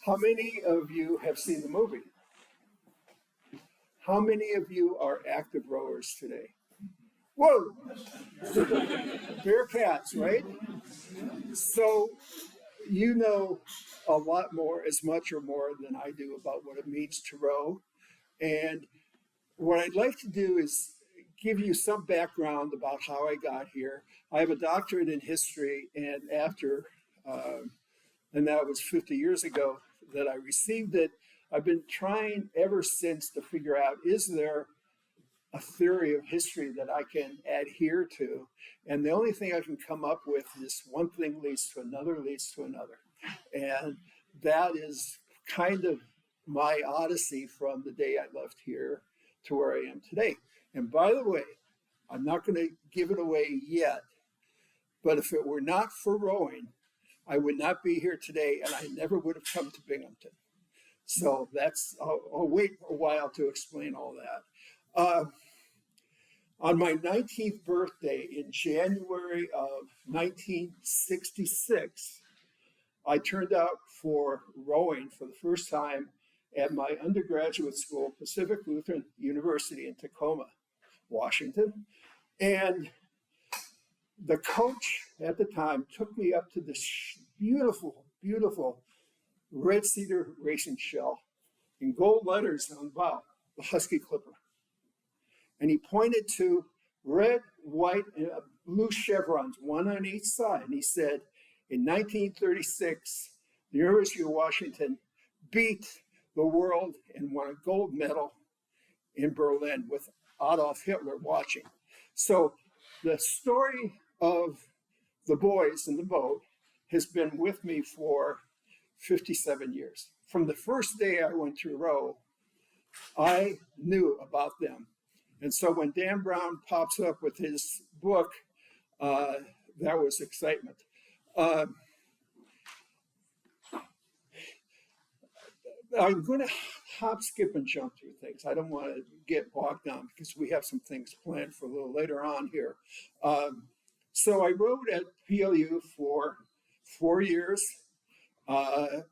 How many of you have seen the movie? How many of you are active rowers today? Whoa! Bearcats, right? So you know a lot more, as much or more than I do about what it means to row. And what I'd like to do is give you some background about how I got here. I have a doctorate in history, and and that was 50 years ago that I received it. I've been trying ever since to figure out, is there a theory of history that I can adhere to? And the only thing I can come up with is one thing leads to another, leads to another. And that is kind of my odyssey from the day I left here to where I am today. And by the way, I'm not going to give it away yet, but if it were not for rowing, I would not be here today, and I never would have come to Binghamton. So I'll wait a while to explain all that. On my 19th birthday in January of 1966, I turned out for rowing for the first time at my undergraduate school, Pacific Lutheran University in Tacoma, Washington. And the coach at the time took me up to this beautiful, beautiful red cedar racing shell in gold letters on the bow, the Husky Clipper. And he pointed to red, white, and blue chevrons, one on each side. And he said, in 1936, the University of Washington beat the world and won a gold medal in Berlin with Adolf Hitler watching. So the story of the boys in the boat has been with me for 57 years. From the first day I went to row, I knew about them. And so when Dan Brown pops up with his book, that was excitement. I'm going to hop, skip, and jump through things. I don't want to get bogged down because we have some things planned for a little later on here. So I rowed at PLU for 4 years,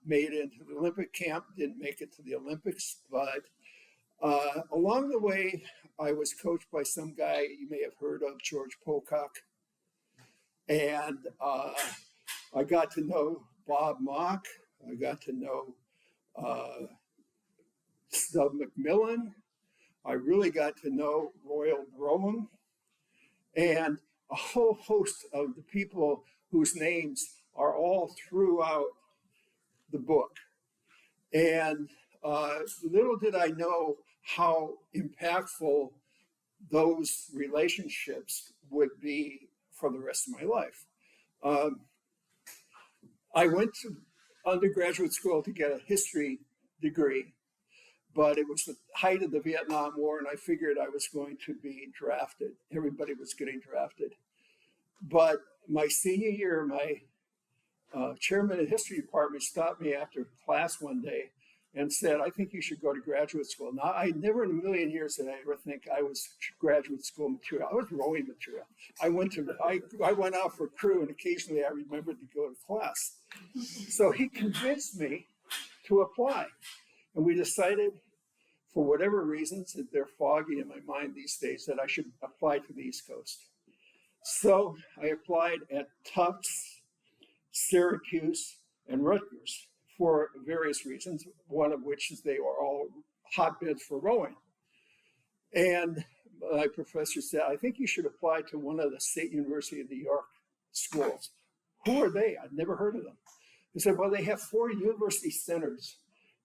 made it into the Olympic camp, didn't make it to the Olympics, but along the way, I was coached by some guy you may have heard of, George Pocock. And I got to know Bob Mock. I got to know Stub McMillan. I really got to know Royal Brougham and a whole host of the people whose names are all throughout the book. And little did I know how impactful those relationships would be for the rest of my life. I went to undergraduate school to get a history degree, but it was the height of the Vietnam War, and I figured I was going to be drafted. Everybody was getting drafted. But my senior year, my chairman of the history department stopped me after class one day and said, I think you should go to graduate school. Now, I never in a million years did I ever think I was graduate school material. I was rowing material. I went out for crew, and occasionally I remembered to go to class. So he convinced me to apply. And we decided, for whatever reasons, that they're foggy in my mind these days, that I should apply to the East Coast. So I applied at Tufts, Syracuse, and Rutgers for various reasons, one of which is they are all hotbeds for rowing. And my professor said, I think you should apply to one of the State University of New York schools. Who are they? I'd never heard of them. He said, well, they have 4 university centers,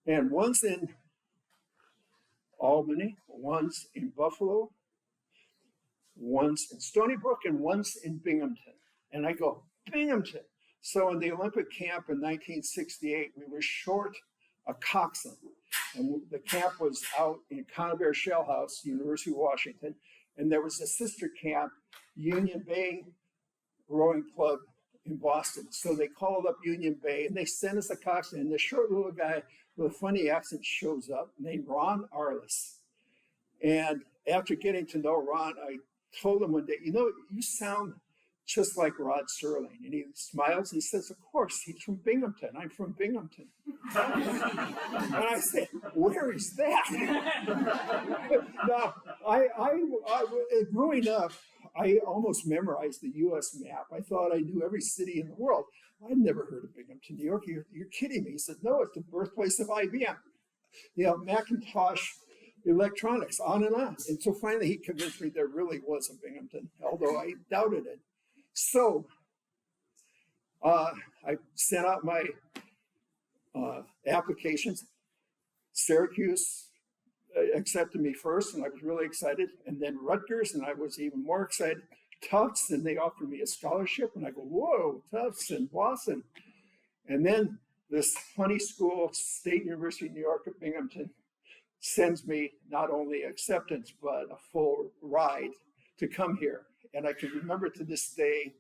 and one's in Albany, one's in Buffalo, one's in Stony Brook, and one's in Binghamton. And I go, Binghamton? So in the Olympic camp in 1968, we were short a coxswain. And the camp was out in Conover Shell House, University of Washington. And there was a sister camp, Union Bay Rowing Club in Boston. So they called up Union Bay and they sent us a coxswain. And this short little guy with a funny accent shows up named Ron Arliss. And after getting to know Ron, I told him one day, you sound just like Rod Serling. And he smiles and he says, of course, he's from Binghamton. I'm from Binghamton. And I said, where is that? Now, growing up, I almost memorized the U.S. map. I thought I knew every city in the world. I'd never heard of Binghamton, New York. You're kidding me. He said, no, it's the birthplace of IBM. Macintosh electronics, on and on. And so finally he convinced me there really was a Binghamton, although I doubted it. So I sent out my applications. Syracuse accepted me first, and I was really excited. And then Rutgers, and I was even more excited. Tufts, and they offered me a scholarship, and I go, whoa, Tufts and Boston. And then this funny school, State University of New York at Binghamton, sends me not only acceptance, but a full ride to come here. And I can remember to this day,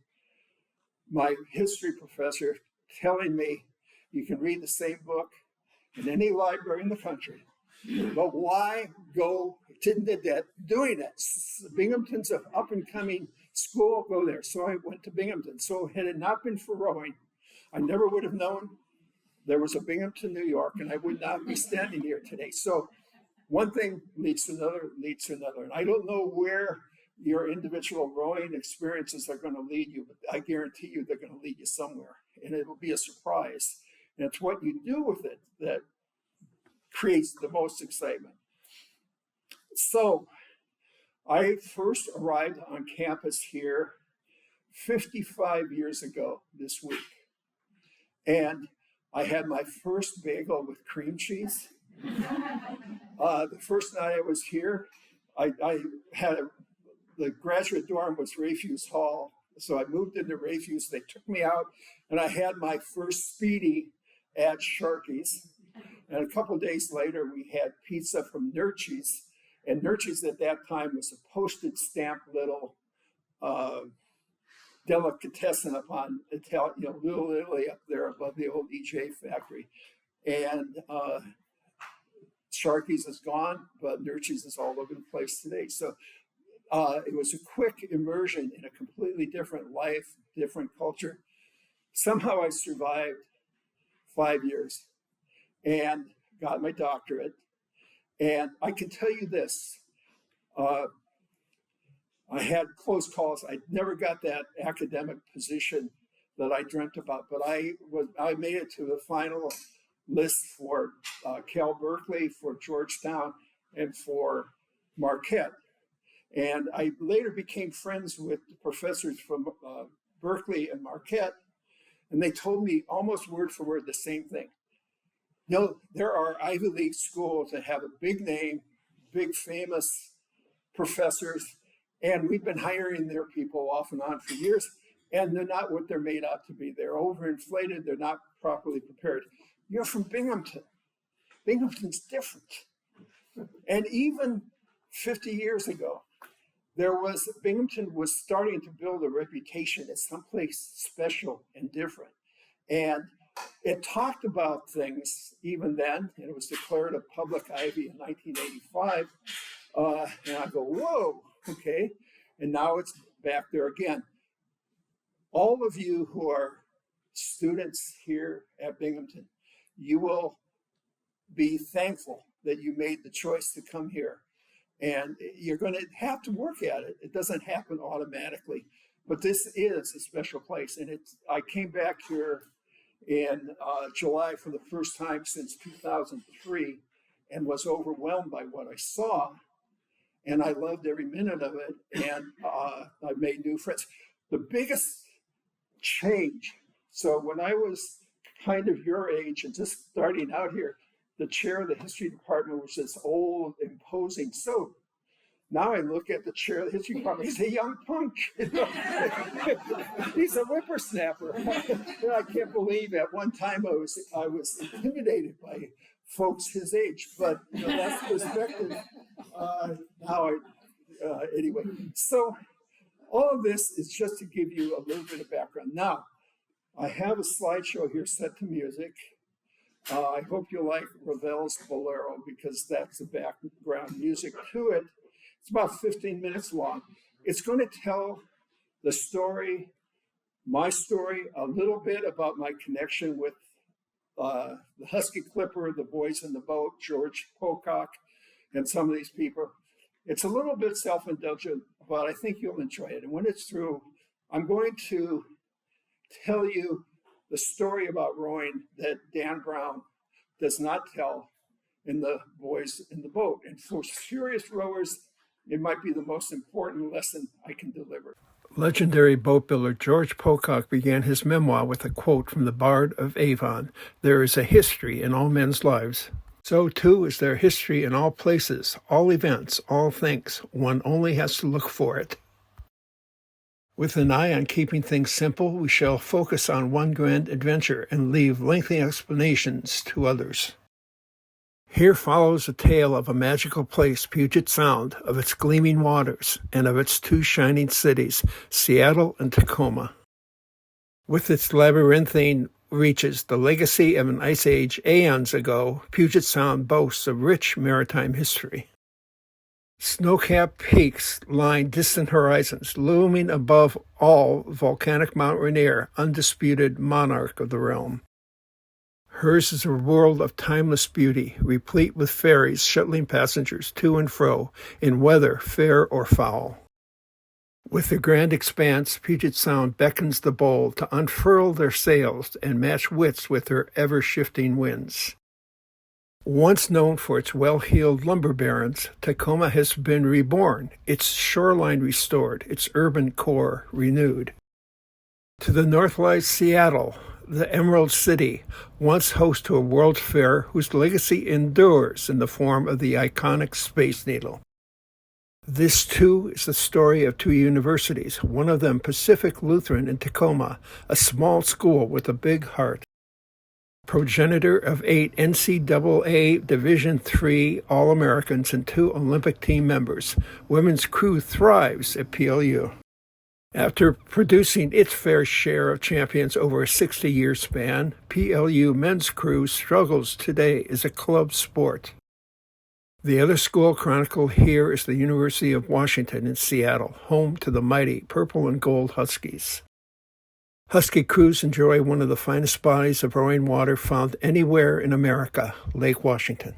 my history professor telling me, you can read the same book in any library in the country, but why go to doing it? Binghamton's an up and coming school, go there. So I went to Binghamton. So had it not been for rowing, I never would have known there was a Binghamton, New York, and I would not be standing here today. So one thing leads to another, leads to another. And I don't know where your individual rowing experiences are going to lead you, but I guarantee you they're going to lead you somewhere, and it will be a surprise. And it's what you do with it that creates the most excitement. So I first arrived on campus here 55 years ago this week. And I had my first bagel with cream cheese. The first night I was here, the graduate dorm was Rayfuse Hall. So I moved into Rayfuse. They took me out, and I had my first speedy at Sharky's. And a couple of days later, we had pizza from Nurchi's. And Nurchi's at that time was a postage stamp little delicatessen upon Little Italy up there above the old EJ factory. And Sharky's is gone, but Nurchi's is all over the place today. So it was a quick immersion in a completely different life, different culture. Somehow I survived 5 years and got my doctorate. And I can tell you this, I had close calls. I never got that academic position that I dreamt about, but I made it to the final list for Cal Berkeley, for Georgetown, and for Marquette. And I later became friends with the professors from Berkeley and Marquette, and they told me almost word for word the same thing. There are Ivy League schools that have a big name, big famous professors, and we've been hiring their people off and on for years, and they're not what they're made out to be. They're overinflated, they're not properly prepared. You're from Binghamton. Binghamton's different. And even 50 years ago, Binghamton was starting to build a reputation as someplace special and different. And it talked about things even then, and it was declared a public Ivy in 1985. And I go, whoa, okay. And now it's back there again. All of you who are students here at Binghamton, you will be thankful that you made the choice to come here. And you're going to have to work at it. It doesn't happen automatically. But this is a special place. And I came back here in July for the first time since 2003 and was overwhelmed by what I saw. And I loved every minute of it. And I made new friends. The biggest change, so when I was kind of your age and just starting out here, the chair of the history department was this old, imposing soap. Now I look at the chair of the history department, he's a young punk. He's a whippersnapper. And I can't believe at one time I was intimidated by folks his age, but that's perspective. Anyway, so all of this is just to give you a little bit of background. Now, I have a slideshow here set to music. I hope you like Ravel's Bolero because that's the background music to it. It's about 15 minutes long. It's going to tell the story, my story, a little bit about my connection with the Husky Clipper, the boys in the boat, George Pocock, and some of these people. It's a little bit self-indulgent, but I think you'll enjoy it. And when it's through, I'm going to tell you the story about rowing that Dan Brown does not tell in the boys in the boat. And for serious rowers, it might be the most important lesson I can deliver. Legendary boat builder George Pocock began his memoir with a quote from the Bard of Avon: "There is a history in all men's lives. So too is there history in all places, all events, all things. One only has to look for it." With an eye on keeping things simple, we shall focus on one grand adventure and leave lengthy explanations to others. Here follows a tale of a magical place, Puget Sound, of its gleaming waters, and of its two shining cities, Seattle and Tacoma. With its labyrinthine reaches, the legacy of an ice age aeons ago, Puget Sound boasts a rich maritime history. Snow-capped peaks line distant horizons, looming above all volcanic Mount Rainier, undisputed monarch of the realm. Hers is a world of timeless beauty, replete with ferries shuttling passengers to and fro in weather fair or foul. With the grand expanse, Puget Sound beckons the bold to unfurl their sails and match wits with her ever-shifting winds. Once known for its well-heeled lumber barons, Tacoma has been reborn, its shoreline restored, its urban core renewed. To the north lies Seattle, the Emerald City, once host to a World's Fair whose legacy endures in the form of the iconic Space Needle. This, too, is the story of two universities, one of them Pacific Lutheran in Tacoma, a small school with a big heart. Progenitor of 8 NCAA Division III All-Americans and 2 Olympic team members, women's crew thrives at PLU. After producing its fair share of champions over a 60-year span, PLU men's crew struggles today as a club sport. The other school chronicled here is the University of Washington in Seattle, home to the mighty purple and gold Huskies. Husky crews enjoy one of the finest bodies of rowing water found anywhere in America, Lake Washington.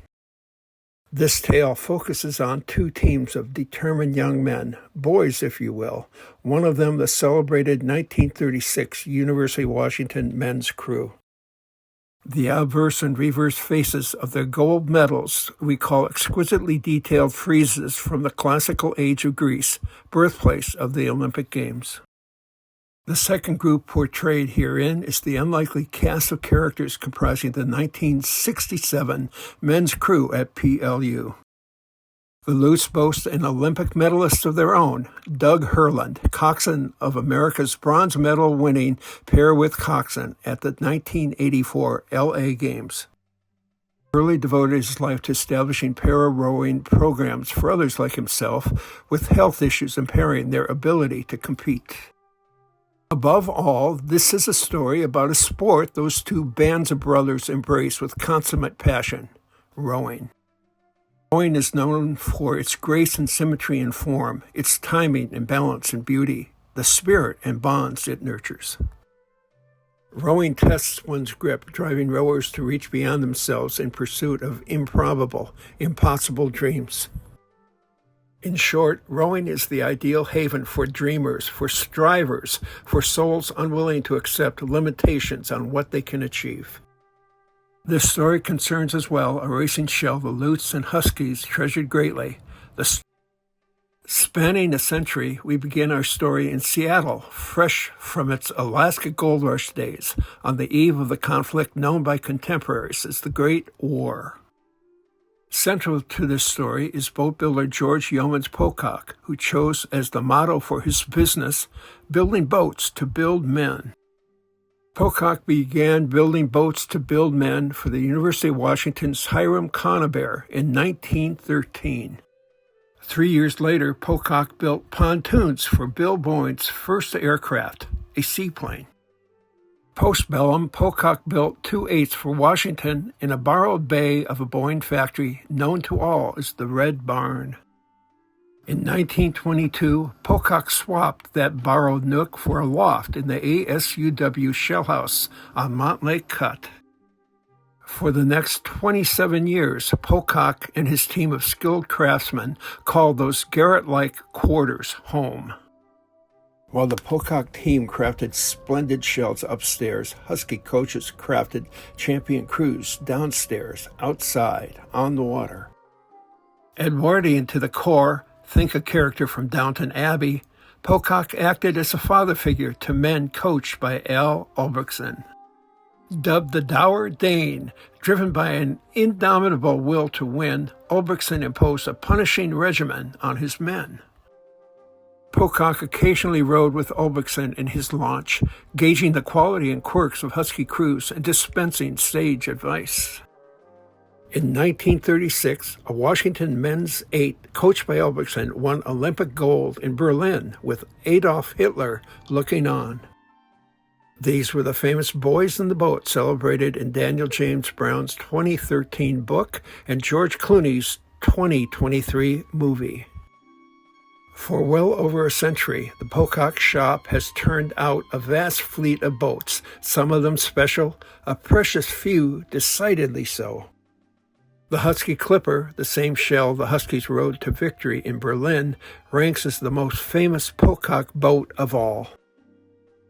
This tale focuses on 2 teams of determined young men, boys if you will, one of them the celebrated 1936 University of Washington men's crew. The obverse and reverse faces of their gold medals recall exquisitely detailed friezes from the classical age of Greece, birthplace of the Olympic Games. The second group portrayed herein is the unlikely cast of characters comprising the 1967 men's crew at PLU. The Lutes boast an Olympic medalist of their own, Doug Herland, coxswain of America's bronze medal winning pair with coxswain at the 1984 LA Games. Hurley devoted his life to establishing para-rowing programs for others like himself with health issues impairing their ability to compete. Above all, this is a story about a sport those 2 bands of brothers embrace with consummate passion, rowing. Rowing is known for its grace and symmetry and form, its timing and balance and beauty, the spirit and bonds it nurtures. Rowing tests one's grip, driving rowers to reach beyond themselves in pursuit of improbable, impossible dreams. In short, rowing is the ideal haven for dreamers, for strivers, for souls unwilling to accept limitations on what they can achieve. This story concerns as well a racing shell the Lutes and Huskies treasured greatly. Spanning a century, we begin our story in Seattle, fresh from its Alaska Gold Rush days, on the eve of the conflict known by contemporaries as the Great War. Central to this story is boat builder George Yeomans Pocock, who chose as the motto for his business, building boats to build men. Pocock began building boats to build men for the University of Washington's Hiram Conover in 1913. 3 years later, Pocock built pontoons for Bill Boyd's first aircraft, a seaplane. Postbellum, Pocock built 2/8 for Washington in a borrowed bay of a Boeing factory known to all as the Red Barn. In 1922, Pocock swapped that borrowed nook for a loft in the ASUW shell house on Montlake Cut. For the next 27 years, Pocock and his team of skilled craftsmen called those garret-like quarters home. While the Pocock team crafted splendid shells upstairs, Husky coaches crafted champion crews downstairs, outside, on the water. Edwardian to the core, think a character from Downton Abbey, Pocock acted as a father figure to men coached by Al Ulbrichtson. Dubbed the Dour Dane, driven by an indomitable will to win, Ulbrichtson imposed a punishing regimen on his men. Pocock occasionally rowed with Ulbrichtson in his launch, gauging the quality and quirks of Husky crews and dispensing sage advice. In 1936, a Washington men's eight, coached by Ulbrichtson, won Olympic gold in Berlin with Adolf Hitler looking on. These were the famous boys in the boat celebrated in Daniel James Brown's 2013 book and George Clooney's 2023 movie. For well over a century, the Pocock shop has turned out a vast fleet of boats, some of them special, a precious few decidedly so. The Husky Clipper, the same shell the Huskies rode to victory in Berlin, ranks as the most famous Pocock boat of all.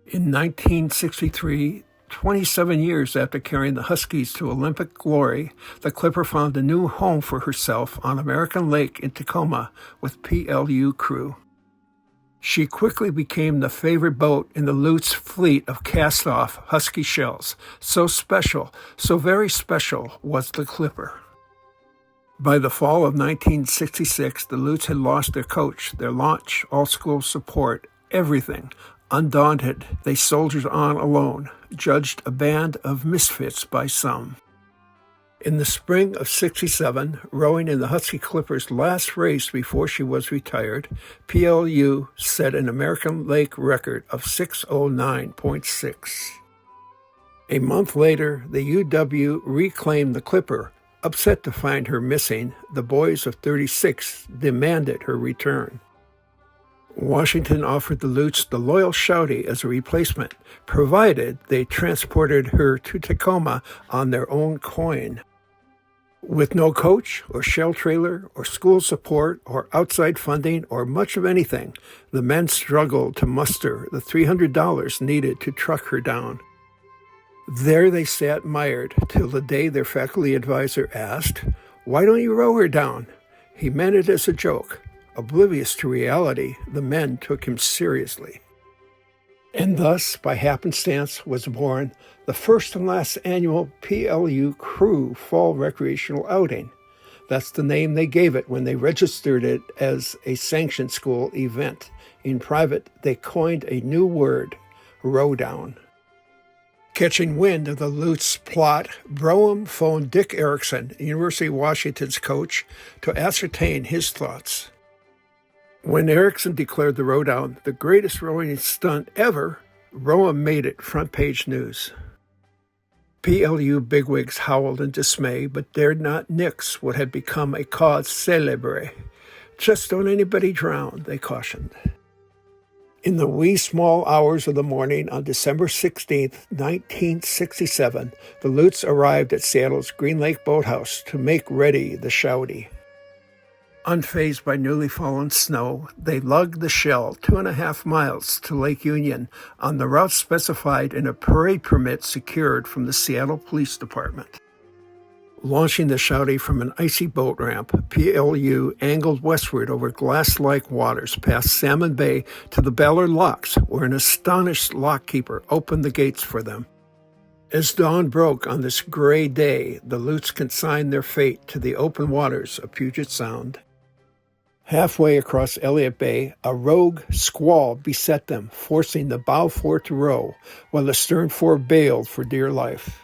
In 1963, 27 years after carrying the Huskies to Olympic glory, the Clipper found a new home for herself on American Lake in Tacoma with PLU crew. She quickly became the favorite boat in the Lutz fleet of cast-off Husky shells. So special, so very special was the Clipper. By the fall of 1966, the Lutz had lost their coach, their launch, all school support, everything. Undaunted, they soldiered on alone, judged a band of misfits by some. In the spring of '67, rowing in the Husky Clipper's last race before she was retired, PLU set an American Lake record of 6:09.6. A month later, the UW reclaimed the Clipper. Upset to find her missing, the boys of 36 demanded her return. Washington offered the Lutz the Loyal Shouty as a replacement, provided they transported her to Tacoma on their own coin. With no coach or shell trailer or school support or outside funding or much of anything, the men struggled to muster the $300 needed to truck her down. There they sat mired till the day their faculty advisor asked, "Why don't you row her down?" He meant it as a joke. Oblivious to reality, the men took him seriously. And thus, by happenstance, was born the first and last annual PLU Crew Fall Recreational Outing. That's the name they gave it when they registered it as a sanctioned school event. In private, they coined a new word, rowdown. Catching wind of the Lutz plot, Brougham phoned Dick Erickson, University of Washington's coach, to ascertain his thoughts. When Erickson declared the rowdown the greatest rowing stunt ever, Brougham made it front-page news. PLU bigwigs howled in dismay, but dared not nix what had become a cause célèbre. "Just don't anybody drown," they cautioned. In the wee small hours of the morning on December 16th, 1967, the Lutz arrived at Seattle's Green Lake Boathouse to make ready the Shouty. Unfazed by newly fallen snow, they lugged the shell 2.5 miles to Lake Union on the route specified in a parade permit secured from the Seattle Police Department. Launching the Shouty from an icy boat ramp, PLU angled westward over glass-like waters past Salmon Bay to the Ballard Locks, where an astonished lockkeeper opened the gates for them. As dawn broke on this gray day, the Lutz consigned their fate to the open waters of Puget Sound. Halfway across Elliott Bay, a rogue squall beset them, forcing the bow fore to row, while the stern fore bailed for dear life.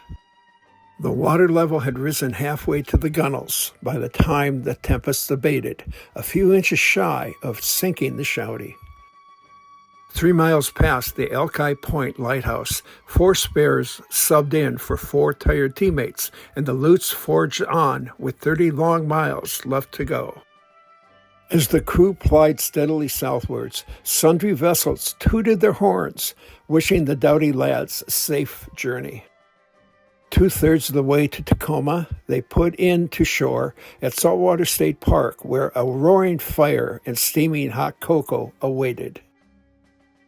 The water level had risen halfway to the gunwales by the time the tempest abated, a few inches shy of sinking the Shouty. 3 miles past the Alki Point Lighthouse, 4 spares subbed in for 4 tired teammates, and the Lutz forged on with 30 long miles left to go. As the crew plied steadily southwards, sundry vessels tooted their horns, wishing the doughty lads a safe journey. 2/3 of the way to Tacoma, they put in to shore at Saltwater State Park, where a roaring fire and steaming hot cocoa awaited.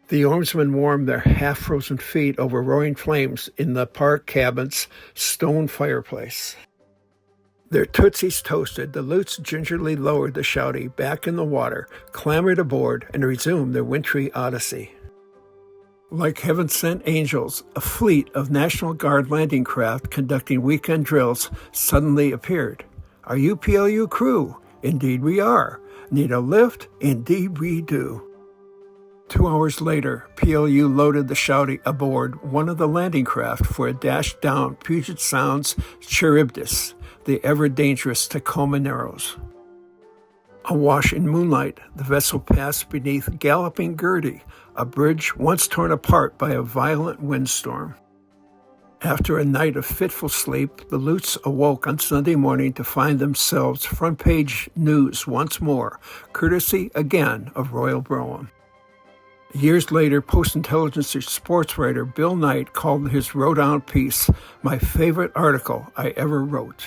The oarsmen warmed their half-frozen feet over roaring flames in the park cabin's stone fireplace. Their tootsies toasted, the Lutes gingerly lowered the shouty back in the water, clambered aboard, and resumed their wintry odyssey. Like heaven-sent angels, a fleet of National Guard landing craft conducting weekend drills suddenly appeared. "Are you PLU crew?" "Indeed we are." "Need a lift?" "Indeed we do." 2 hours later, PLU loaded the shouty aboard one of the landing craft for a dash down Puget Sound's Charybdis, the ever-dangerous Tacoma Narrows. Awash in moonlight, the vessel passed beneath Galloping Gertie, a bridge once torn apart by a violent windstorm. After a night of fitful sleep, the Lutes awoke on Sunday morning to find themselves front-page news once more, courtesy again of Royal Brougham. Years later, post-intelligence sports writer Bill Knight called his Rowdown piece "my favorite article I ever wrote."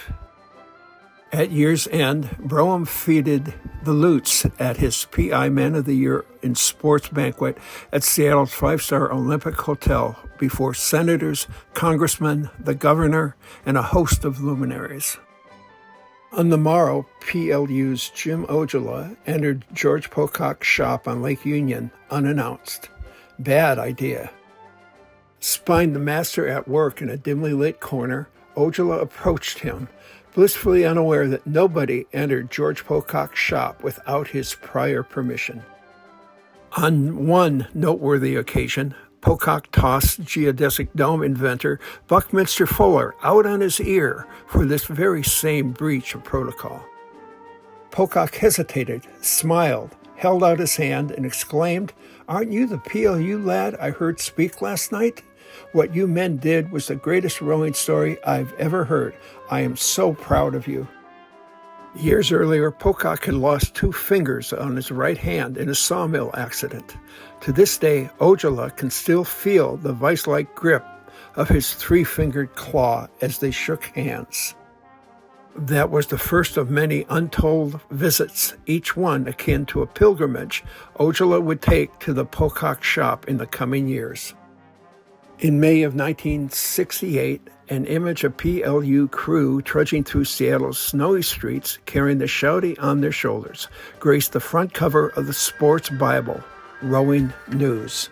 At year's end, Brougham feted the Lutes at his PI Man of the Year in Sports banquet at Seattle's 5-star Olympic Hotel before senators, congressmen, the governor, and a host of luminaries. On the morrow, PLU's Jim Ojala entered George Pocock's shop on Lake Union unannounced. Bad idea. Spying the master at work in a dimly lit corner, Ojala approached him, blissfully unaware that nobody entered George Pocock's shop without his prior permission. On one noteworthy occasion, Pocock tossed geodesic dome inventor Buckminster Fuller out on his ear for this very same breach of protocol. Pocock hesitated, smiled, held out his hand, and exclaimed, "Aren't you the PLU lad I heard speak last night? What you men did was the greatest rowing story I've ever heard. I am so proud of you." Years earlier, Pocock had lost 2 fingers on his right hand in a sawmill accident. To this day, Ojala can still feel the vice-like grip of his 3-fingered claw as they shook hands. That was the first of many untold visits, each one akin to a pilgrimage Ojala would take to the Pocock shop in the coming years. In May of 1968, an image of PLU crew trudging through Seattle's snowy streets carrying the shouty on their shoulders graced the front cover of the sports Bible, Rowing News.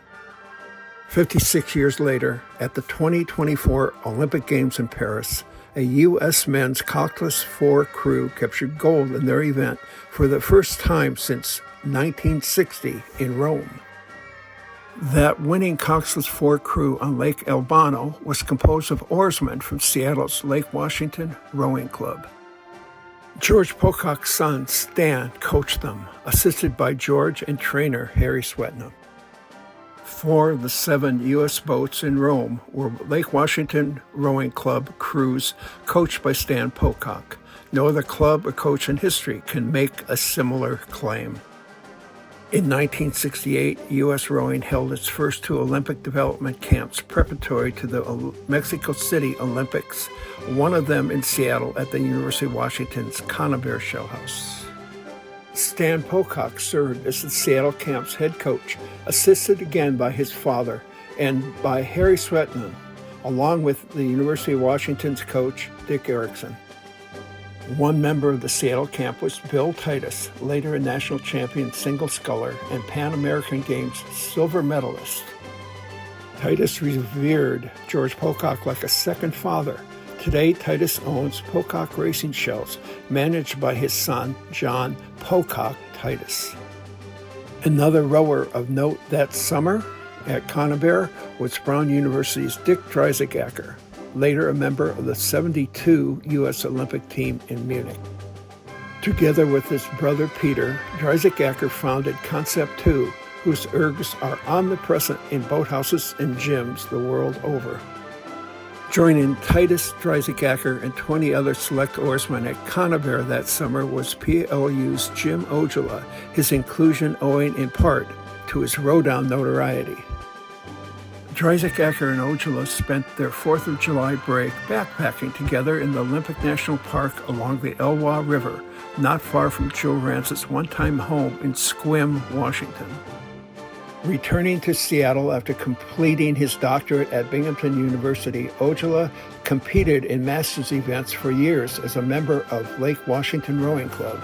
56 years later, at the 2024 Olympic Games in Paris, a U.S. men's Calculus 4 crew captured gold in their event for the first time since 1960 in Rome. That winning Calculus 4 crew on Lake Albano was composed of oarsmen from Seattle's Lake Washington Rowing Club. George Pocock's son, Stan, coached them, assisted by George and trainer Harry Swetnam. 4 of the 7 U.S. boats in Rome were Lake Washington Rowing Club crews coached by Stan Pocock. No other club or coach in history can make a similar claim. In 1968, U.S. Rowing held its first 2 Olympic development camps preparatory to the Mexico City Olympics, one of them in Seattle at the University of Washington's Conaber Shell House. Stan Pocock served as the Seattle camp's head coach, assisted again by his father and by Harry Swetnam, along with the University of Washington's coach, Dick Erickson. One member of the Seattle camp was Bill Titus, later a national champion single sculler and Pan American Games silver medalist. Titus revered George Pocock like a second father. Today, Titus owns Pocock Racing Shells, managed by his son, John Pocock Titus. Another rower of note that summer at Conaber was Brown University's Dick Dreisig-Acker, later a member of the 72 U.S. Olympic team in Munich. Together with his brother Peter, Dreisig-Acker founded Concept 2, whose ergs are omnipresent in boathouses and gyms the world over. Joining Titus, Dreisig-Acker, and 20 other select oarsmen at Conaber that summer was PLU's Jim Ojala, his inclusion owing in part to his rowdown notoriety. Dreisig-Acker and Ojala spent their 4th of July break backpacking together in the Olympic National Park along the Elwha River, not far from Joe Rance's one-time home in Sequim, Washington. Returning to Seattle after completing his doctorate at Binghamton University, Ojala competed in masters events for years as a member of Lake Washington Rowing Club.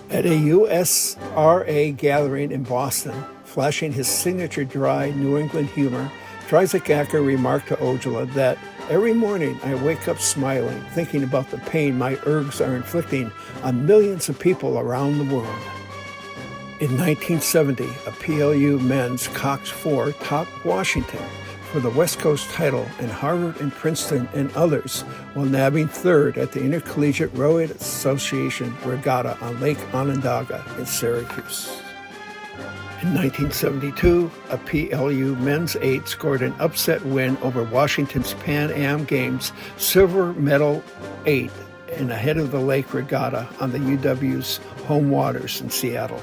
At a USRA gathering in Boston, flashing his signature dry New England humor, Dreisig-Acker remarked to Ojala that every morning I wake up smiling, thinking about the pain my ergs are inflicting on millions of people around the world. In 1970, a PLU men's Cox 4 topped Washington for the West Coast title, and Harvard and Princeton and others, while nabbing 3rd at the Intercollegiate Rowing Association Regatta on Lake Onondaga in Syracuse. In 1972, a PLU men's 8 scored an upset win over Washington's Pan Am Games silver medal 8 and ahead of the Lake Regatta on the UW's home waters in Seattle.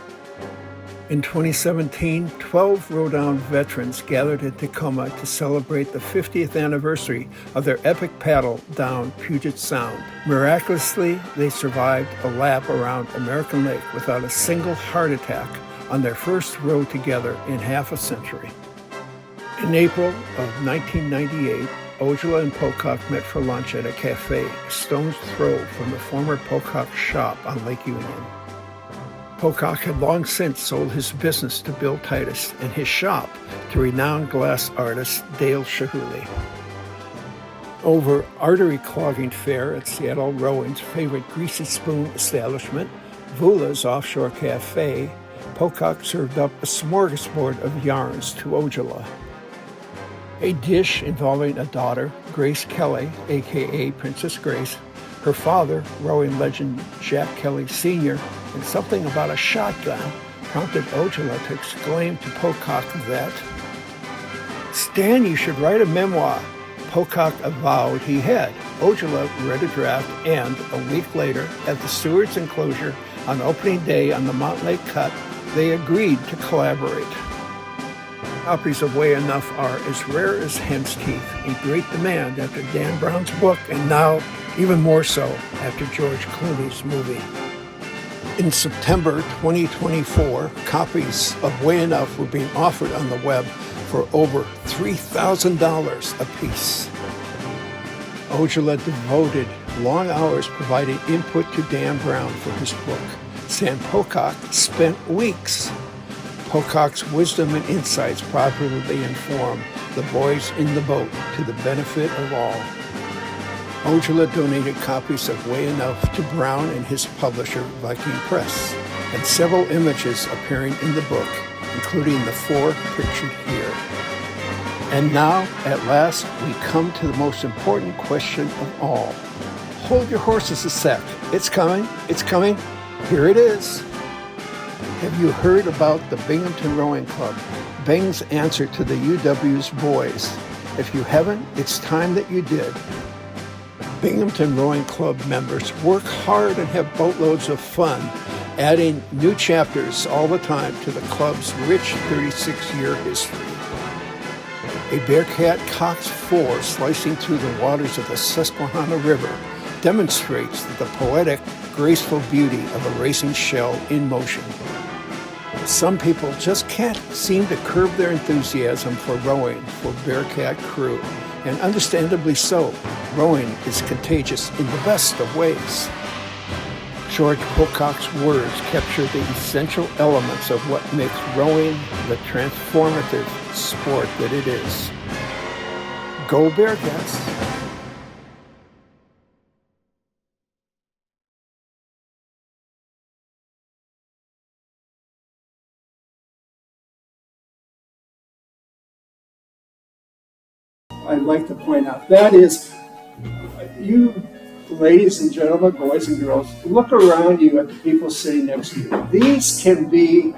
In 2017, 12 Rowdown veterans gathered in Tacoma to celebrate the 50th anniversary of their epic paddle down Puget Sound. Miraculously, they survived a lap around American Lake without a single heart attack on their first row together in half a century. In April of 1998, Ojala and Pocock met for lunch at a cafe a stone's throw from the former Pocock shop on Lake Union. Pocock had long since sold his business to Bill Titus and his shop to renowned glass artist Dale Chihuly. Over artery clogging fare at Seattle Rowing's favorite greasy spoon establishment, Vula's Offshore Cafe, Pocock served up a smorgasbord of yarns to Ojala. A dish involving a daughter, Grace Kelly, a.k.a. Princess Grace, her father, rowing legend Jack Kelly Sr., and something about a shotgun prompted Ojala to exclaim to Pocock that, "Stan, you should write a memoir." Pocock avowed he had. Ojala read a draft, and a week later, at the Stewards' enclosure on opening day on the Montlake Cut, they agreed to collaborate. Copies of Way Enough are as rare as hen's teeth, in great demand after Dan Brown's book, and now even more so after George Clooney's movie. In September 2024, copies of Way Enough were being offered on the web for over $3,000 apiece. Ojala devoted long hours providing input to Dan Brown for his book. Sam Pocock spent weeks. Pocock's wisdom and insights properly inform the boys in the boat to the benefit of all. Ojala donated copies of Way Enough to Brown and his publisher, Viking Press, and several images appearing in the book, including the 4 pictured here. And now, at last, we come to the most important question of all. Hold your horses a sec. It's coming. It's coming. Here it is. Have you heard about the Binghamton Rowing Club, Bing's answer to the UW's boys? If you haven't, it's time that you did. Binghamton Rowing Club members work hard and have boatloads of fun, adding new chapters all the time to the club's rich 36-year history. A Bearcat Cox 4 slicing through the waters of the Susquehanna River demonstrates the poetic, graceful beauty of a racing shell in motion. Some people just can't seem to curb their enthusiasm for rowing for Bearcat crew, and understandably so. Rowing is contagious in the best of ways. George Pocock's words capture the essential elements of what makes rowing the transformative sport that it is. Go Bearcats! I'd like to point out, that is, you ladies and gentlemen, boys and girls, look around you at the people sitting next to you. These can be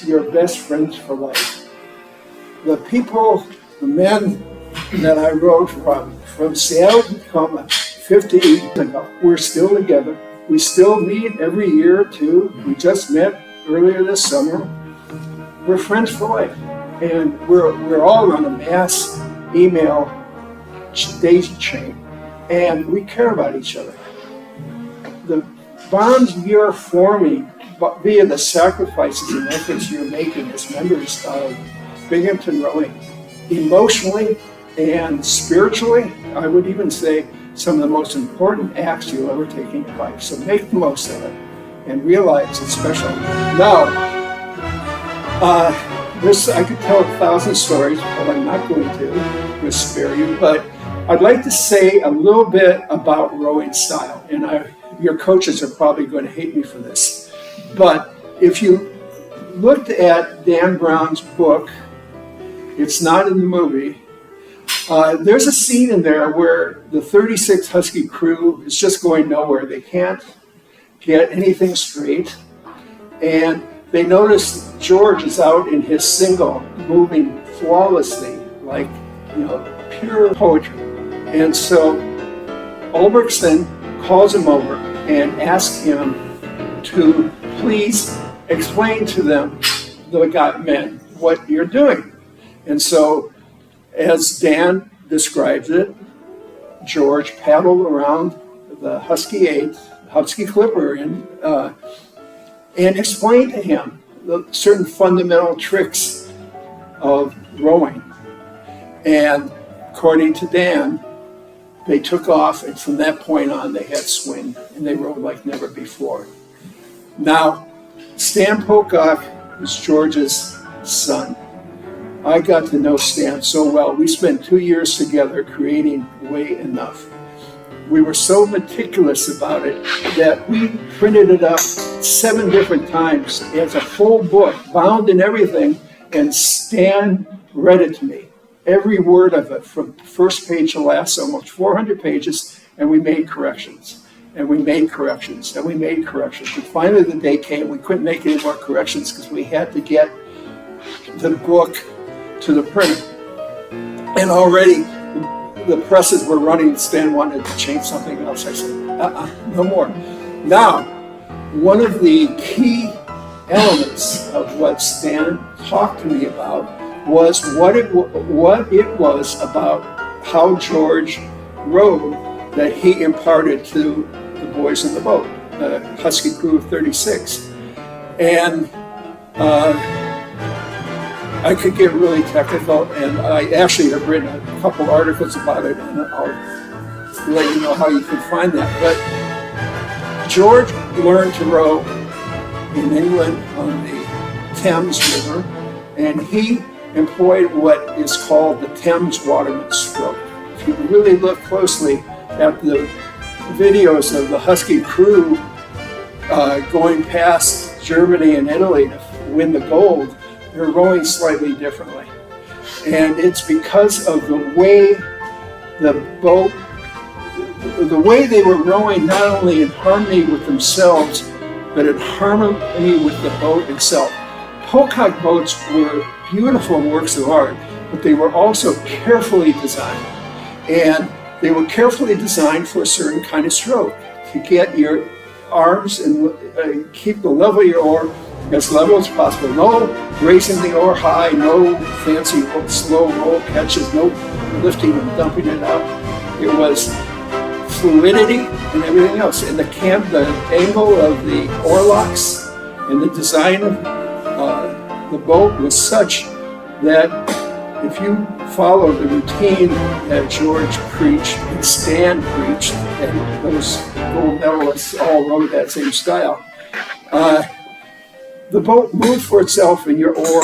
your best friends for life. The people, the men that I rode from Seattle to Tacoma 50 years ago, we're still together. We still meet every year or two. We just met earlier this summer. We're friends for life. and we're all on a mass email daisy chain, and we care about each other. The bonds you're forming via the sacrifices and efforts you're making as members of Binghamton Rowing, emotionally and spiritually, I would even say some of the most important acts you'll ever take in your life. So make the most of it and realize it's special. Now, I could tell 1,000 stories, but I'm not going to spare you. But I'd like to say a little bit about rowing style. And your coaches are probably going to hate me for this. But if you looked at Dan Brown's book, it's not in the movie, there's a scene in there where the 36 Husky crew is just going nowhere. They can't get anything straight. And they notice George is out in his single, moving flawlessly, like, pure poetry. And so Ulbrichson calls him over and asks him to please explain to them, the men, what you're doing. And so, as Dan describes it, George paddled around the Husky 8, Husky Clipper, and explained to him the certain fundamental tricks of rowing. And according to Dan, they took off, and from that point on, they had swing, and they rowed like never before. Now, Stan Pocock was George's son. I got to know Stan so well. We spent 2 years together creating Way Enough. We were so meticulous about it that we printed it up 7 different times as a full book, bound and everything, and Stan read it to me. Every word of it, from first page to last, almost 400 pages, and we made corrections. And we made corrections, and we made corrections. And finally the day came, we couldn't make any more corrections because we had to get the book to the printer. And already the presses were running. Stan wanted to change something else. I said, no more. Now, one of the key elements of what Stan talked to me about was what it was about how George rowed that he imparted to the boys in the boat, the Husky crew of 36. And I could get really technical, and I actually have written a couple articles about it, and I'll let you know how you can find that. But George learned to row in England on the Thames River, and he employed what is called the Thames waterman stroke. If you really look closely at the videos of the Husky crew going past Germany and Italy to win the gold, they're rowing slightly differently. And it's because of the way the way they were rowing, not only in harmony with themselves, but in harmony with the boat itself. Pocock boats were beautiful works of art, but they were also carefully designed. And they were carefully designed for a certain kind of stroke, to get your arms and keep the level of your oar as level as possible. No raising the oar high, no fancy slow roll catches, no lifting and dumping it out. It was fluidity and everything else. And the angle of the oarlocks and the design of the boat was such that if you follow the routine that George preached and Stan preached, and those gold medalists all rode that same style, the boat moved for itself and your oar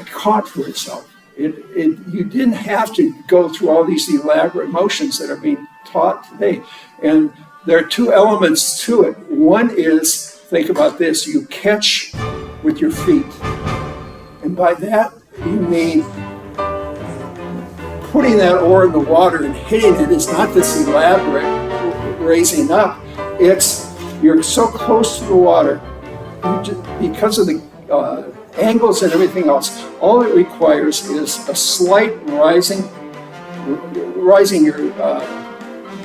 caught for itself. You didn't have to go through all these elaborate motions that are being taught today. And there are 2 elements to it. One is, think about this, you catch with your feet. And by that, you mean putting that oar in the water and hitting it is not this elaborate raising up. It's, you're so close to the water, because of the angles and everything else, all it requires is a slight rising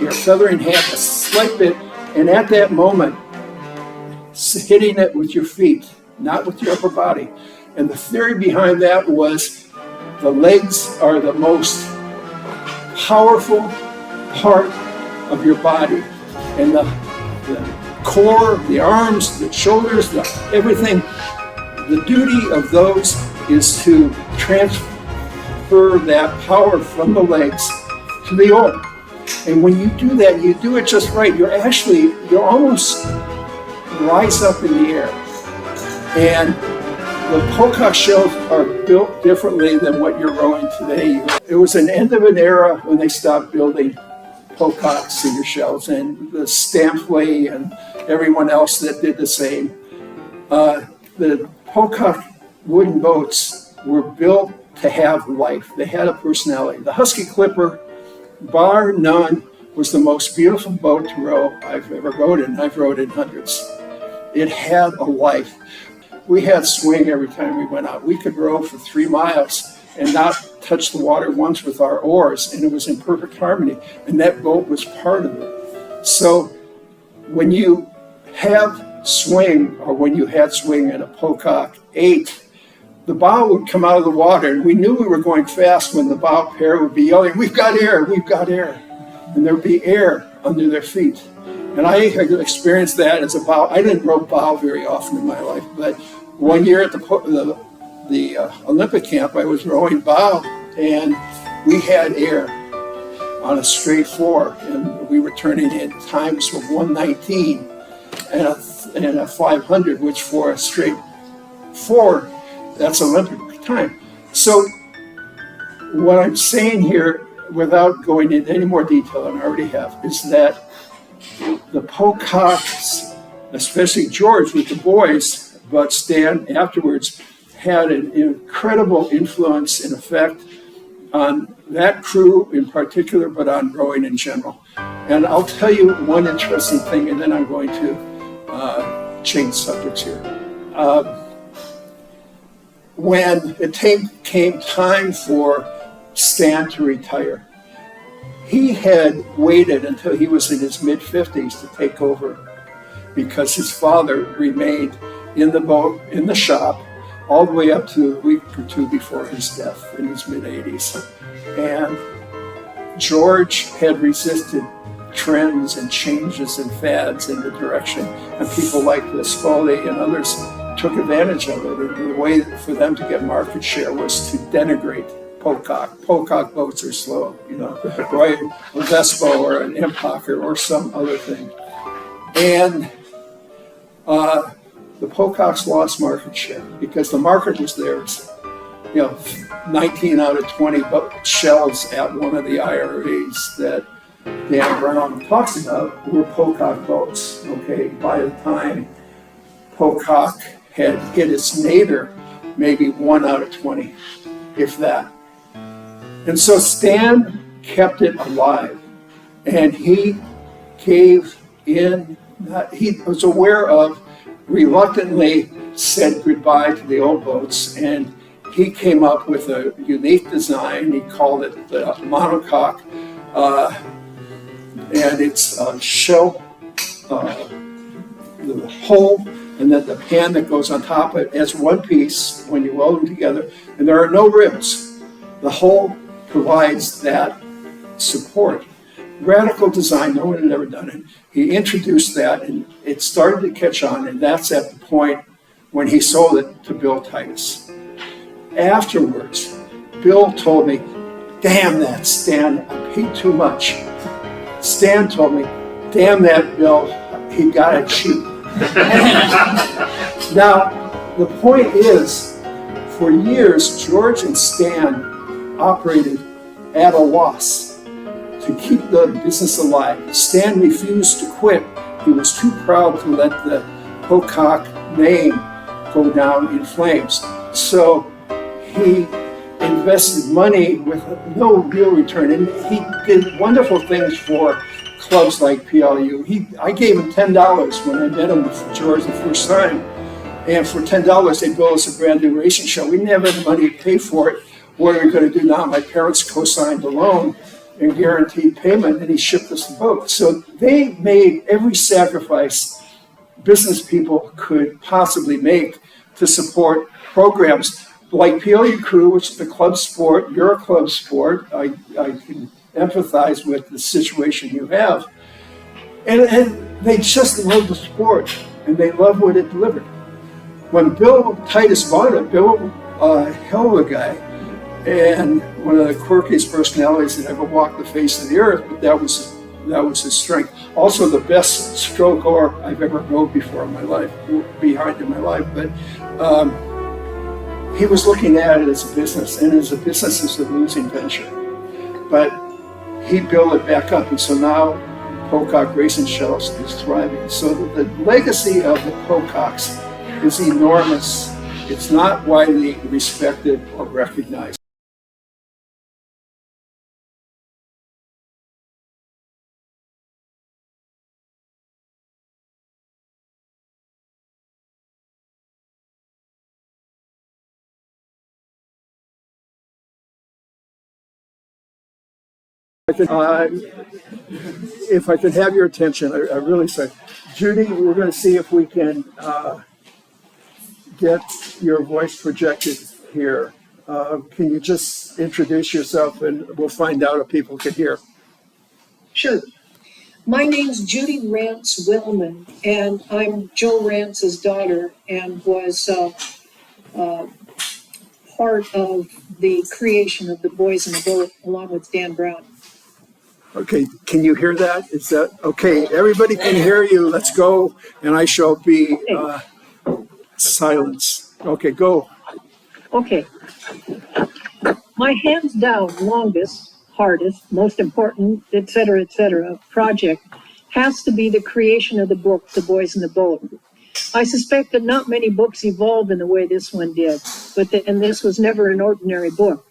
your feathering hand a slight bit, and at that moment, hitting it with your feet, not with your upper body. And the theory behind that was the legs are the most powerful part of your body. And the core, the arms, the shoulders, everything, the duty of those is to transfer that power from the legs to the arm. And when you do that, you do it just right. You almost rise up in the air. And the pocock shells are built differently than what you're rowing today. It was an end of an era when they stopped building pocock cedar shells, and the Stampley and everyone else that did the same. The pocock wooden boats were built to have life. They had a personality. The Husky Clipper, bar none, was the most beautiful boat to row I've ever rowed in. I've rowed in hundreds. It had a life. We had swing every time we went out. We could row for 3 miles and not touch the water once with our oars, and it was in perfect harmony, and that boat was part of it. So when you have swing, or when you had swing in a pocock 8, the bow would come out of the water, and we knew we were going fast when the bow pair would be yelling, "We've got air, we've got air." And there'd be air under their feet. And I had experienced that as a bow. I didn't row bow very often in my life, but one year at the Olympic camp, I was rowing bow, and we had air on a straight 4, and we were turning in times of 1:19 and a 500, which for a straight 4, that's Olympic time. So what I'm saying here, without going into any more detail than I already have, is that the pococks, especially George with the boys, but Stan afterwards, had an incredible influence and effect on that crew in particular, but on rowing in general. And I'll tell you one interesting thing, and then I'm going to change subjects here. When it came time for Stan to retire, he had waited until he was in his mid-50s to take over, because his father remained in the boat, in the shop, all the way up to a week or 2 before his death in his mid-80s. And George had resisted trends and changes and fads in the direction, and people like Vestal and others took advantage of it. And the way for them to get market share was to denigrate pocock. Pocock boats are slow, right? A Vestal or an Impacher or some other thing. And the pococks lost market share because the market was theirs. 19 out of 20 shells at one of the IRAs that Dan Brown talks about were pocock boats. Okay, by the time pocock had hit its nadir, maybe 1 out of 20, if that. And so Stan kept it alive, and he gave in. He was aware of, reluctantly said goodbye to the old boats, and he came up with a unique design. He called it the monocoque, and it's a shell, the hull, and then the pan that goes on top of it as one piece when you weld them together, and there are no ribs. The hull provides that support. Radical design, no one had ever done it. He introduced that, and it started to catch on, and that's at the point when he sold it to Bill Titus. Afterwards, Bill told me, "Damn that, Stan, I paid too much." Stan told me, "Damn that, Bill, he got it cheap." Now, the point is, for years, George and Stan operated at a loss to keep the business alive. Stan refused to quit. He was too proud to let the pocock name go down in flames. So he invested money with no real return, and he did wonderful things for clubs like PLU. I gave him $10 when I met him with George the first time, and for $10 they built us a brand new racing show. We didn't have any money to pay for it. What are we going to do now? My parents co-signed a loan and guaranteed payment, and he shipped us the boat. So they made every sacrifice business people could possibly make to support programs like PLU Crew, which is the club sport, your club sport. I can empathize with the situation you have. And they just love the sport, and they love what it delivered. When Bill Titus bought it, Bill, a hell of a guy, and one of the quirkiest personalities that ever walked the face of the earth, but that was his strength. Also the best stroke oar I've ever rowed before in my life, behind in my life, but he was looking at it as a business, and as a business, it's a losing venture. But he built it back up, and so now Pocock Racing Shells is thriving. So the legacy of the Pococks is enormous. It's not widely respected or recognized. If I could have your attention, I really say, Judy, we're going to see if we can get your voice projected here. Can you just introduce yourself, and we'll find out if people can hear. Sure. My name's Judy Rance Willman, and I'm Joe Rance's daughter, and was part of the creation of the Boys in the Boat along with Dan Brown. Okay, can you hear that? Is that okay? Everybody can hear you. Let's go, and I shall be silence. Okay, go. Okay. My hands down longest, hardest, most important, et cetera, project has to be the creation of the book, The Boys in the Boat. I suspect that not many books evolve in the way this one did, and this was never an ordinary book.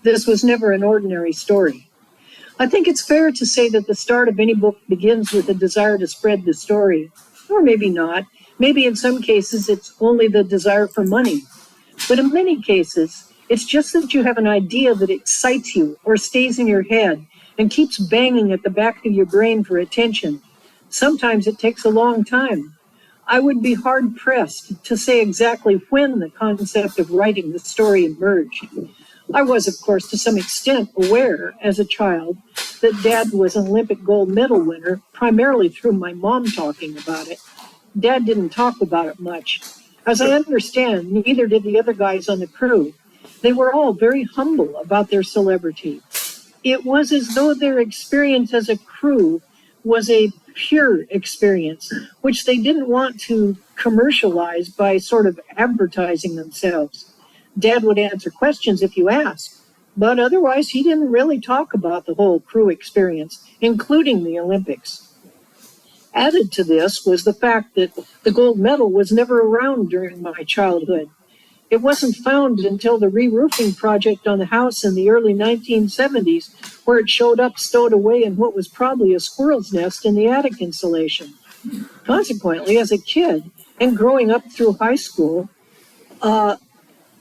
This was never an ordinary story. I think it's fair to say that the start of any book begins with a desire to spread the story, or maybe not. Maybe in some cases it's only the desire for money. But in many cases, it's just that you have an idea that excites you or stays in your head and keeps banging at the back of your brain for attention. Sometimes it takes a long time. I would be hard-pressed to say exactly when the concept of writing the story emerged. I was, of course, to some extent aware as a child that Dad was an Olympic gold medal winner, primarily through my mom talking about it. Dad didn't talk about it much. As I understand, neither did the other guys on the crew. They were all very humble about their celebrity. It was as though their experience as a crew was a pure experience, which they didn't want to commercialize by sort of advertising themselves. Dad would answer questions if you asked, but otherwise he didn't really talk about the whole crew experience, including the Olympics. Added to this was the fact that the gold medal was never around during my childhood. It wasn't found until the re-roofing project on the house in the early 1970s, where it showed up stowed away in what was probably a squirrel's nest in the attic insulation. Consequently, as a kid and growing up through high school,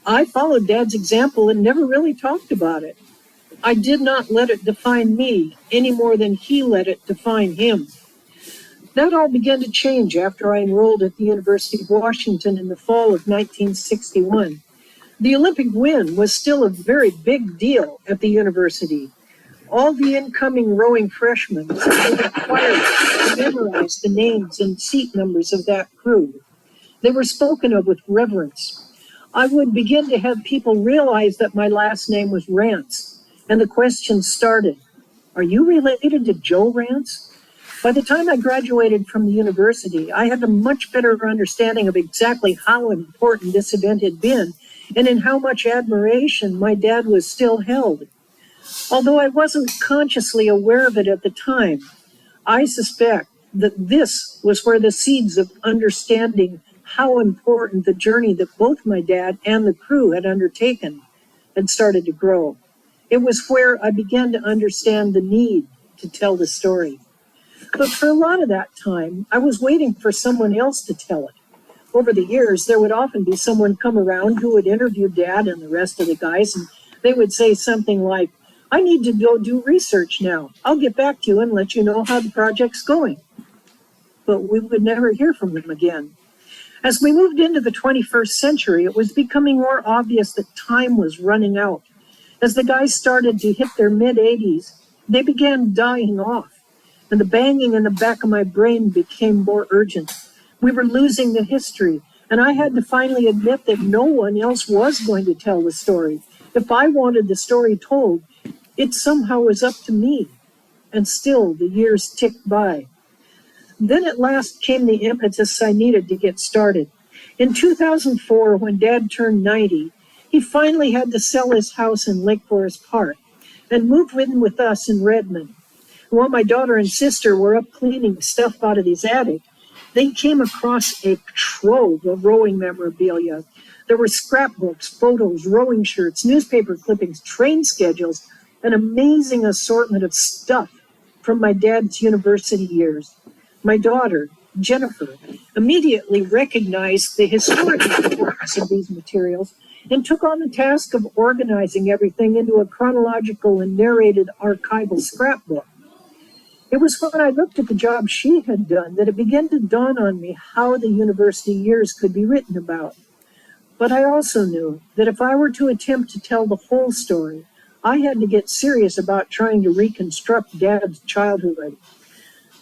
I followed Dad's example and never really talked about it. I did not let it define me any more than he let it define him. That all began to change after I enrolled at the University of Washington in the fall of 1961. The Olympic win was still a very big deal at the university. All the incoming rowing freshmen were required to memorize the names and seat numbers of that crew. They were spoken of with reverence. I would begin to have people realize that my last name was Rance, and the questions started. Are you related to Joe Rance? By the time I graduated from the university, I had a much better understanding of exactly how important this event had been and in how much admiration my dad was still held. Although I wasn't consciously aware of it at the time, I suspect that this was where the seeds of understanding how important the journey that both my dad and the crew had undertaken had started to grow. It was where I began to understand the need to tell the story. But for a lot of that time, I was waiting for someone else to tell it. Over the years, there would often be someone come around who would interview Dad and the rest of the guys, and they would say something like, I need to go do research now. I'll get back to you and let you know how the project's going. But we would never hear from them again. As we moved into the 21st century, it was becoming more obvious that time was running out. As the guys started to hit their mid-80s, they began dying off, and the banging in the back of my brain became more urgent. We were losing the history, and I had to finally admit that no one else was going to tell the story. If I wanted the story told, it somehow was up to me. And still, the years ticked by. Then at last came the impetus I needed to get started. In 2004, when Dad turned 90, he finally had to sell his house in Lake Forest Park and moved in with us in Redmond. While my daughter and sister were up cleaning stuff out of his attic, they came across a trove of rowing memorabilia. There were scrapbooks, photos, rowing shirts, newspaper clippings, train schedules, an amazing assortment of stuff from my dad's university years. My daughter, Jennifer, immediately recognized the historic importance of these materials and took on the task of organizing everything into a chronological and narrated archival scrapbook. It was when I looked at the job she had done that it began to dawn on me how the university years could be written about. But I also knew that if I were to attempt to tell the whole story, I had to get serious about trying to reconstruct Dad's childhood.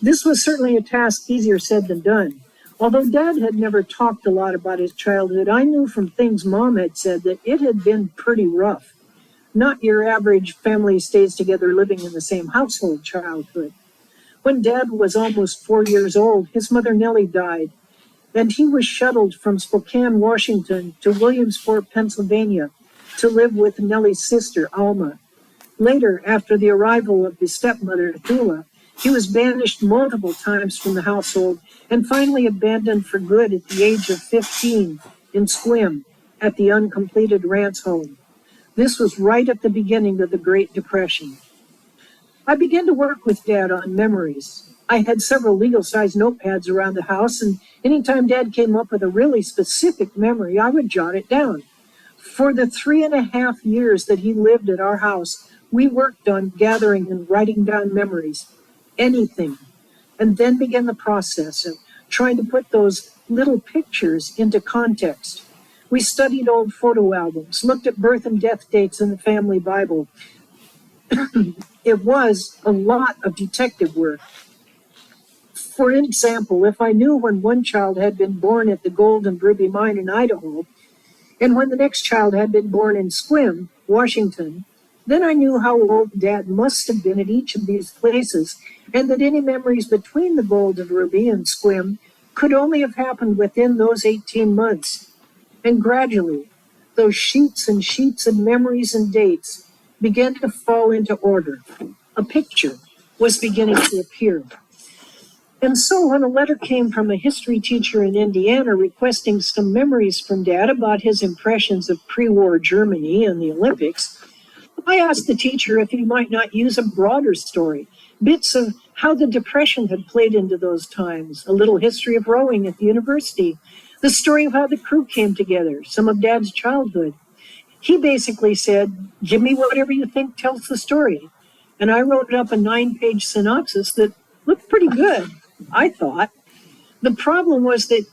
This was certainly a task easier said than done. Although Dad had never talked a lot about his childhood, I knew from things Mom had said that it had been pretty rough. Not your average family stays together living in the same household childhood. When Dad was almost 4 years old, his mother Nellie died, and he was shuttled from Spokane, Washington to Williamsport, Pennsylvania to live with Nellie's sister, Alma. Later, after the arrival of his stepmother, Thula, he was banished multiple times from the household and finally abandoned for good at the age of 15 in Squim at the uncompleted ranch home. This was right at the beginning of the Great Depression. I began to work with Dad on memories. I had several legal-sized notepads around the house, and anytime Dad came up with a really specific memory, I would jot it down. For the 3.5 years that he lived at our house, we worked on gathering and writing down memories, anything, and then began the process of trying to put those little pictures into context. We studied old photo albums, looked at birth and death dates in the family Bible. It was a lot of detective work. For example, if I knew when one child had been born at the Gold and Ruby Mine in Idaho, and when the next child had been born in Squim, Washington, then I knew how old Dad must have been at each of these places, and that any memories between the Gold and Ruby and Squim could only have happened within those 18 months. And gradually, those sheets and sheets of memories and dates began to fall into order. A picture was beginning to appear. And so when a letter came from a history teacher in Indiana requesting some memories from Dad about his impressions of pre-war Germany and the Olympics, I asked the teacher if he might not use a broader story, bits of how the Depression had played into those times, a little history of rowing at the university, the story of how the crew came together, some of Dad's childhood. He basically said, give me whatever you think tells the story. And I wrote up a 9-page synopsis that looked pretty good, I thought. The problem was that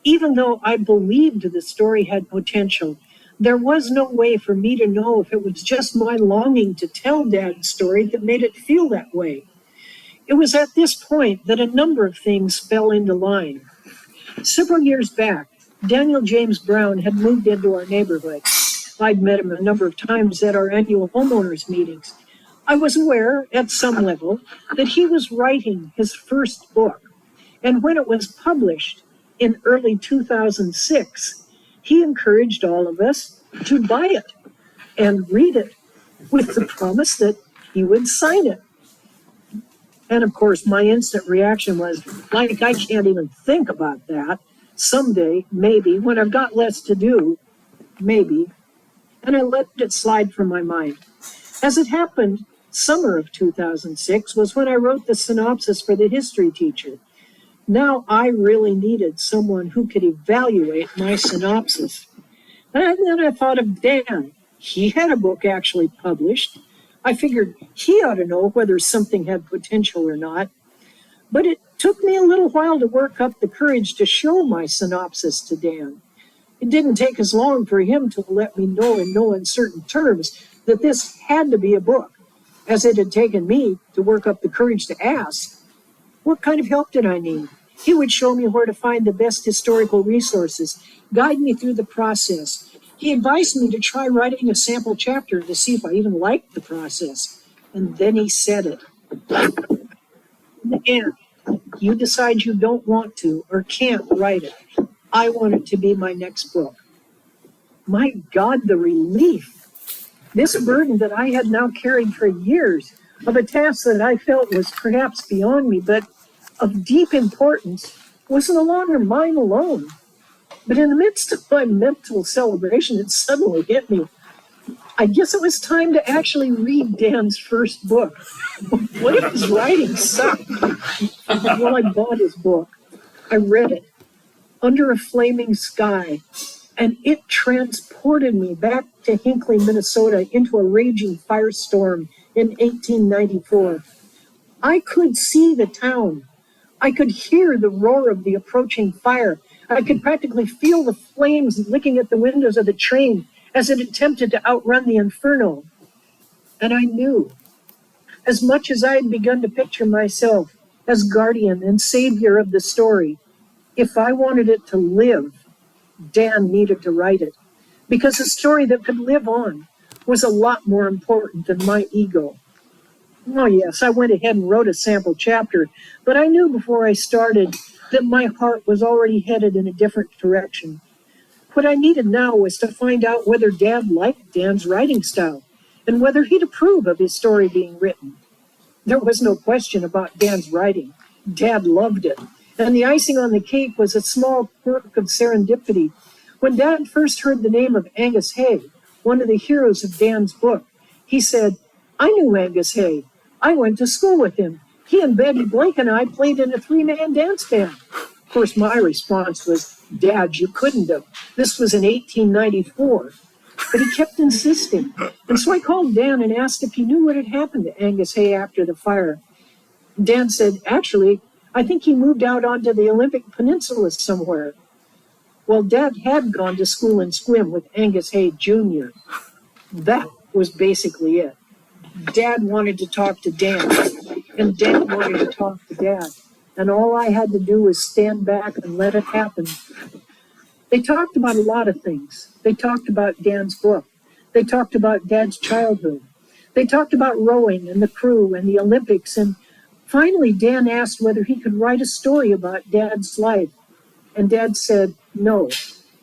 even though I believed the story had potential, there was no way for me to know if it was just my longing to tell Dad's story that made it feel that way. It was at this point that a number of things fell into line. Several years back, Daniel James Brown had moved into our neighborhood. I'd met him a number of times at our annual homeowners meetings. I was aware, at some level, that he was writing his first book. And when it was published in early 2006, he encouraged all of us to buy it and read it with the promise that he would sign it. And of course, my instant reaction was, like, I can't even think about that. Someday, maybe, when I've got less to do, maybe. And I let it slide from my mind. As it happened, summer of 2006 was when I wrote the synopsis for the history teacher. Now I really needed someone who could evaluate my synopsis. And then I thought of Dan. He had a book actually published. I figured he ought to know whether something had potential or not. But it Took me a little while to work up the courage to show my synopsis to Dan. It didn't take as long for him to let me know in no uncertain terms that this had to be a book, as it had taken me to work up the courage to ask, what kind of help did I need? He would show me where to find the best historical resources, guide me through the process. He advised me to try writing a sample chapter to see if I even liked the process. And then he said it. And you decide you don't want to or can't write it. I want it to be my next book. My God, the relief. This burden that I had now carried for years of a task that I felt was perhaps beyond me, but of deep importance, was no longer mine alone. But in the midst of my mental celebration, it suddenly hit me. I guess it was time to actually read Dan's first book. What if his writing sucked? Well, I bought his book. I read it, Under a Flaming Sky, and it transported me back to Hinckley, Minnesota, into a raging firestorm in 1894. I could see the town. I could hear the roar of the approaching fire. I could practically feel the flames licking at the windows of the train as it attempted to outrun the inferno. And I knew, as much as I had begun to picture myself as guardian and savior of the story, if I wanted it to live, Dan needed to write it, because a story that could live on was a lot more important than my ego. Oh, yes, I went ahead and wrote a sample chapter, but I knew before I started that my heart was already headed in a different direction. What I needed now was to find out whether Dad liked Dan's writing style and whether he'd approve of his story being written. There was no question about Dan's writing. Dad loved it, and the icing on the cake was a small quirk of serendipity. When Dad first heard the name of Angus Hay, one of the heroes of Dan's book, he said, I knew Angus Hay. I went to school with him. He and Betty Blake and I played in a 3-man dance band. Of course, my response was, Dad, you couldn't have. This was in 1894. But he kept insisting. And so I called Dan and asked if he knew what had happened to Angus Hay after the fire. Dan said, actually, I think he moved out onto the Olympic Peninsula somewhere. Well, Dad had gone to school in Squim with Angus Hay Jr. That was basically it. Dad wanted to talk to Dan, and Dan wanted to talk to Dad. And all I had to do was stand back and let it happen. They talked about a lot of things. They talked about Dan's book. They talked about Dad's childhood. They talked about rowing and the crew and the Olympics. And finally, Dan asked whether he could write a story about Dad's life. And Dad said no.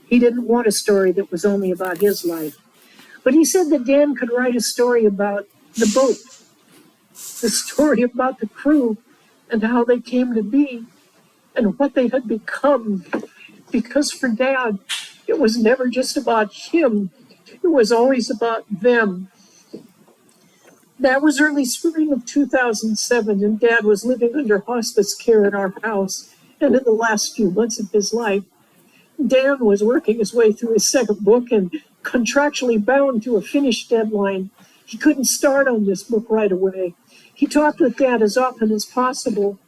He didn't want a story that was only about his life. But he said that Dan could write a story about the boat, the story about the crew and how they came to be and what they had become. Because for Dad, it was never just about him. It was always about them. That was early spring of 2007, and Dad was living under hospice care in our house. And in the last few months of his life, Dan was working his way through his second book and contractually bound to a finish deadline. He couldn't start on this book right away. He talked with Dad as often as possible.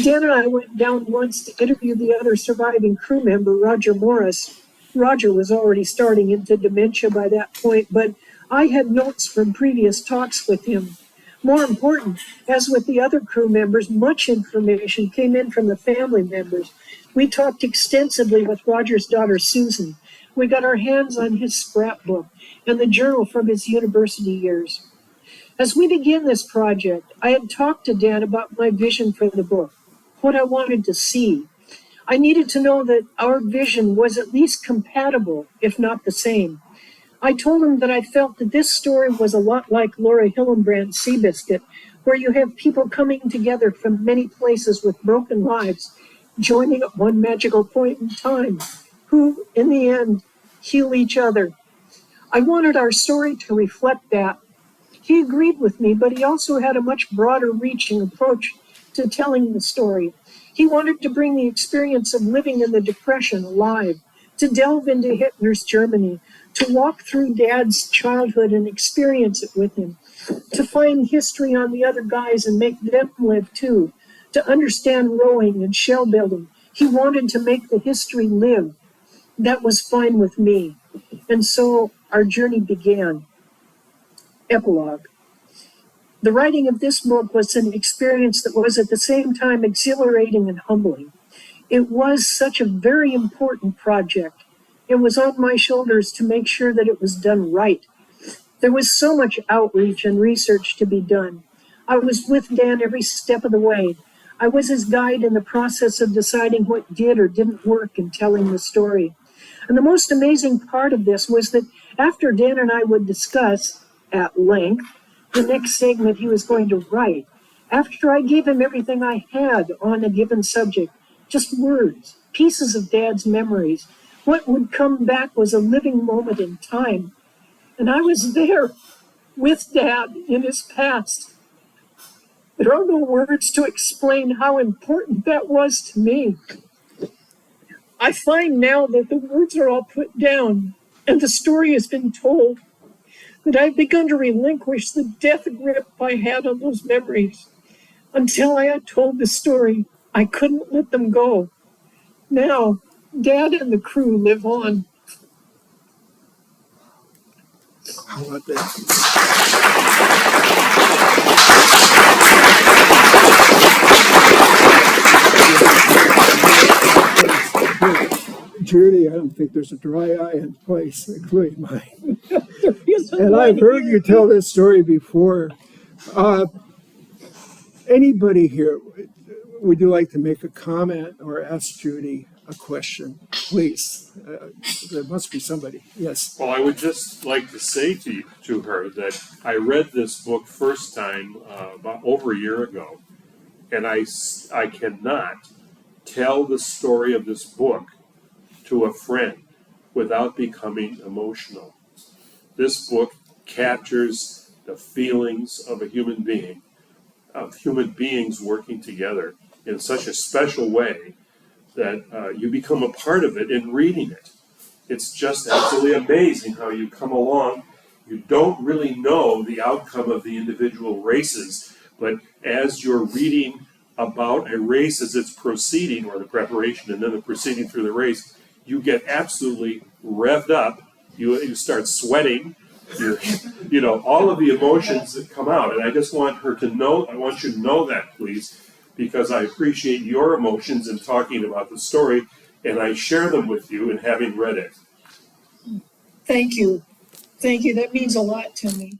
Dan and I went down once to interview the other surviving crew member, Roger Morris. Roger was already starting into dementia by that point, but I had notes from previous talks with him. More important, as with the other crew members, much information came in from the family members. We talked extensively with Roger's daughter, Susan. We got our hands on his scrapbook and the journal from his university years. As we began this project, I had talked to Dan about my vision for the book, what I wanted to see. I needed to know that our vision was at least compatible, if not the same. I told him that I felt that this story was a lot like Laura Hillenbrand's Seabiscuit, where you have people coming together from many places with broken lives, joining at one magical point in time, who, in the end, heal each other. I wanted our story to reflect that. He agreed with me, but he also had a much broader reaching approach to telling the story. He wanted to bring the experience of living in the Depression alive, to delve into Hitler's Germany, to walk through Dad's childhood and experience it with him, to find history on the other guys and make them live too, to understand rowing and shell building. He wanted to make the history live. That was fine with me. And so our journey began. Epilogue. The writing of this book was an experience that was at the same time exhilarating and humbling. It was such a very important project. It was on my shoulders to make sure that it was done right. There was so much outreach and research to be done. I was with Dan every step of the way. I was his guide in the process of deciding what did or didn't work in telling the story. And the most amazing part of this was that after Dan and I would discuss at length the next segment he was going to write, after I gave him everything I had on a given subject, just words, pieces of Dad's memories, what would come back was a living moment in time. And I was there with Dad in his past. There are no words to explain how important that was to me. I find now that the words are all put down and the story has been told, that I've begun to relinquish the death grip I had on those memories. Until I had told the story, I couldn't let them go. Now, Dad and the crew live on. How about that? Judy, I don't think there's a dry eye in place, including mine. And I've heard you tell this story before. Anybody here, would you like to make a comment or ask Judy a question? Please. There must be somebody. Yes. Well, I would just like to say to her that I read this book first time about over a year ago, and I cannot tell the story of this book to a friend without becoming emotional. This book captures the feelings of a human being, of human beings working together in such a special way that you become a part of it in reading it. It's just absolutely amazing how you come along. You don't really know the outcome of the individual races, but as you're reading about a race as it's proceeding, or the preparation and then the proceeding through the race, you get absolutely revved up. You start sweating. All of the emotions that come out. And I just want her to know, I want you to know that, please, because I appreciate your emotions in talking about the story, and I share them with you in having read it. Thank you. Thank you. That means a lot to me.